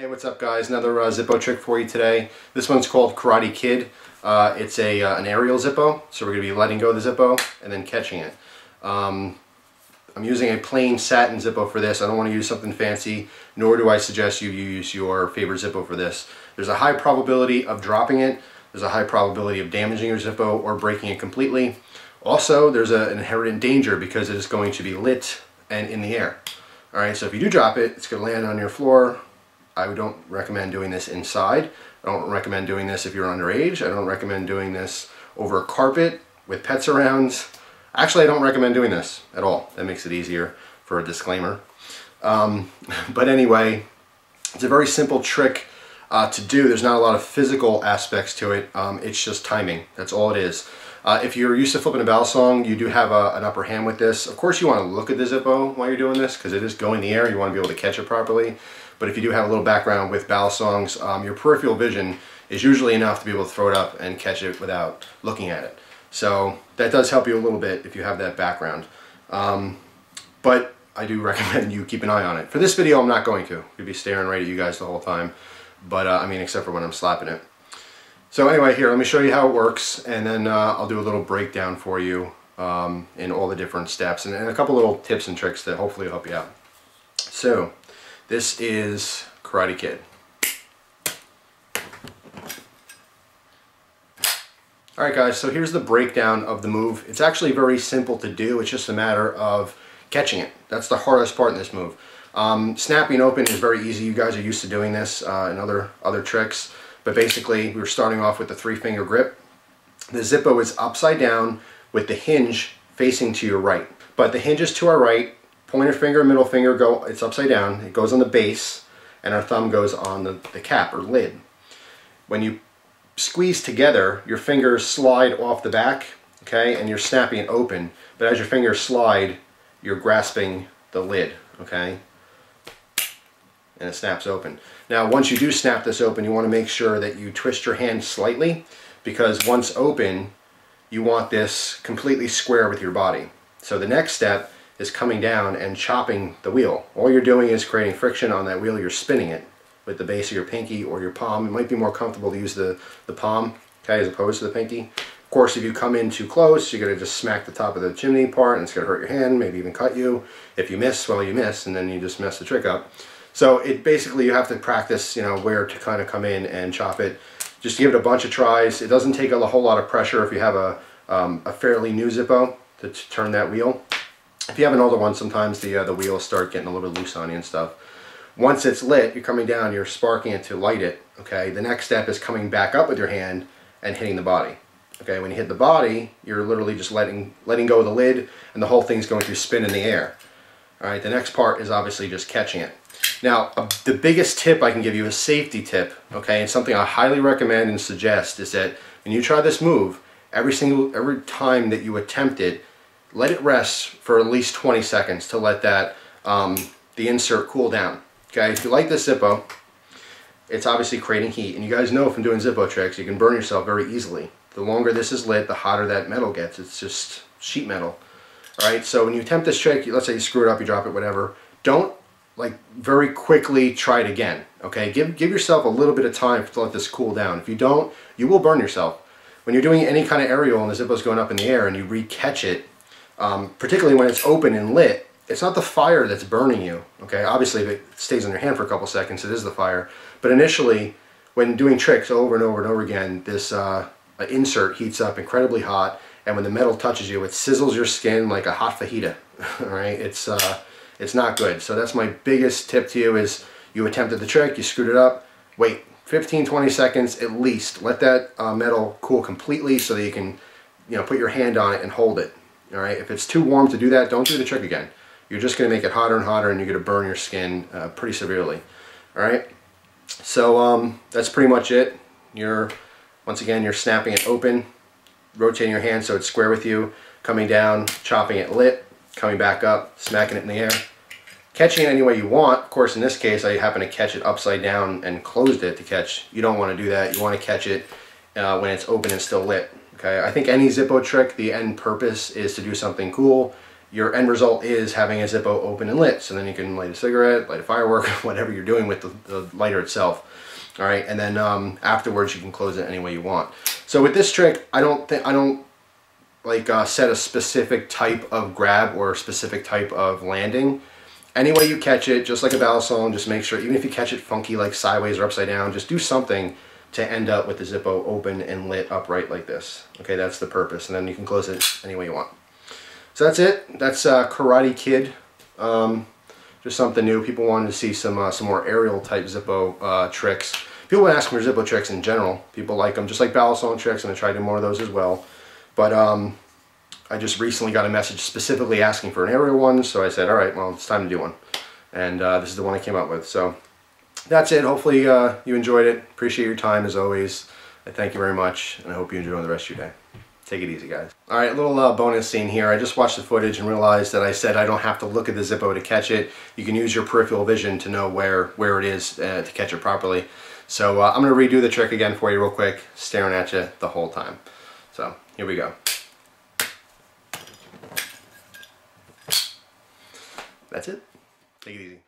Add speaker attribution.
Speaker 1: Hey, what's up guys? Another Zippo trick for you today. This one's called Karate Kid. It's an aerial Zippo, so we're going to be letting go of the Zippo and then catching it. I'm using a plain satin Zippo for this. I don't want to use something fancy, nor do I suggest you use your favorite Zippo for this. There's a high probability of dropping it. There's a high probability of damaging your Zippo or breaking it completely. Also, there's an inherent danger because it is going to be lit and in the air. Alright, so if you do drop it, it's going to land on your floor. I don't recommend doing this inside. I don't recommend doing this if you're underage. I don't recommend doing this over a carpet with pets around. Actually, I don't recommend doing this at all. That makes it easier for a disclaimer. But anyway, it's a very simple trick to do. There's not a lot of physical aspects to it. It's just timing. That's all it is. If you're used to flipping a balisong, you do have an upper hand with this. Of course, you want to look at the Zippo while you're doing this because it is going in the air. You want to be able to catch it properly. But if you do have a little background with balisongs, your peripheral vision is usually enough to be able to throw it up and catch it without looking at it. So that does help you a little bit if you have that background. But I do recommend you keep an eye on it. For this video, I'm not going to. I'm going to be staring right at you guys the whole time. But I mean, except for when I'm slapping it. So anyway, here, let me show you how it works, and then I'll do a little breakdown for you in all the different steps, and a couple little tips and tricks that hopefully will help you out. So, this is Karate Kid. Alright guys, so here's the breakdown of the move. It's actually very simple to do, it's just a matter of catching it. That's the hardest part in this move. Snapping open is very easy. You guys are used to doing this in other tricks. But basically, we're starting off with the 3-finger grip. The Zippo is upside down with the hinge facing to your right. But the hinge is to our right. Pointer finger, middle finger, it's upside down. It goes on the base, and our thumb goes on the cap or lid. When you squeeze together, your fingers slide off the back, okay, and you're snapping it open. But as your fingers slide, you're grasping the lid, okay? And it snaps open. Now once you do snap this open, you want to make sure that you twist your hand slightly, because once open you want this completely square with your body. So the next step is coming down and chopping the wheel. All you're doing is creating friction on that wheel. You're spinning it with the base of your pinky or your palm. It might be more comfortable to use the palm, okay, as opposed to the pinky. Of course, if you come in too close, you're going to just smack the top of the chimney part and it's going to hurt your hand, maybe even cut you. If you miss, well, you miss, and then you just mess the trick up. So it basically, you have to practice, you know, where to kind of come in and chop it. Just give it a bunch of tries. It doesn't take a whole lot of pressure if you have a fairly new Zippo to turn that wheel. If you have an older one, sometimes the wheels start getting a little bit loose on you and stuff. Once it's lit, you're coming down, you're sparking it to light it. Okay. The next step is coming back up with your hand and hitting the body. Okay. When you hit the body, you're literally just letting go of the lid, and the whole thing's going to spin in the air. All right. The next part is obviously just catching it. Now, the biggest tip I can give you, a safety tip, okay, and something I highly recommend and suggest, is that when you try this move, every time that you attempt it, let it rest for at least 20 seconds to let that the insert cool down. Okay, if you like this Zippo, it's obviously creating heat, and you guys know from doing Zippo tricks, you can burn yourself very easily. The longer this is lit, the hotter that metal gets. It's just sheet metal. All right, so when you attempt this trick, let's say you screw it up, you drop it, whatever. Don't like very quickly try it again. Okay, give yourself a little bit of time to let this cool down. If you don't, you will burn yourself. When you're doing any kind of aerial and the Zippo's going up in the air and you re-catch it, particularly when it's open and lit, it's not the fire that's burning you. Okay, obviously if it stays on your hand for a couple seconds, it is the fire. But initially, when doing tricks over and over and over again, this insert heats up incredibly hot, and when the metal touches you, it sizzles your skin like a hot fajita. All right, it's not good. So that's my biggest tip to you: is you attempted the trick, you screwed it up, wait 15-20 seconds at least. Let that metal cool completely so that you can, you know, put your hand on it and hold it. All right. If it's too warm to do that, don't do the trick again. You're just going to make it hotter and hotter, and you're going to burn your skin pretty severely. All right. So that's pretty much it. Once again, you're snapping it open, rotating your hand so it's square with you, coming down, chopping it lit, coming back up, smacking it in the air, catching it any way you want. Of course, in this case, I happen to catch it upside down and closed it to catch. You don't want to do that. You want to catch it when it's open and still lit. Okay, I think any Zippo trick, the end purpose is to do something cool. your end result is having a Zippo open and lit. So then you can light a cigarette, light a firework, whatever you're doing with the lighter itself. All right, and then afterwards you can close it any way you want. So with this trick, I don't like set a specific type of grab or a specific type of landing. Any way you catch it, just like a balisong, just make sure, even if you catch it funky like sideways or upside down, just do something to end up with the Zippo open and lit upright like this. Okay, that's the purpose, and then you can close it any way you want. So that's it. That's Karate Kid. Just something new. People wanted to see some more aerial type Zippo tricks. People ask me for Zippo tricks in general. People like them, just like balisong tricks. I'm gonna try to do more of those as well. But I just recently got a message specifically asking for an aerial one, so I said, all right, well, it's time to do one. And this is the one I came up with. So that's it. Hopefully you enjoyed it. Appreciate your time as always. I thank you very much, and I hope you enjoy the rest of your day. Take it easy, guys. All right, a little bonus scene here. I just watched the footage and realized that I said I don't have to look at the Zippo to catch it. You can use your peripheral vision to know where it is to catch it properly. So I'm going to redo the trick again for you real quick, staring at you the whole time. So here we go. That's it. Take it easy.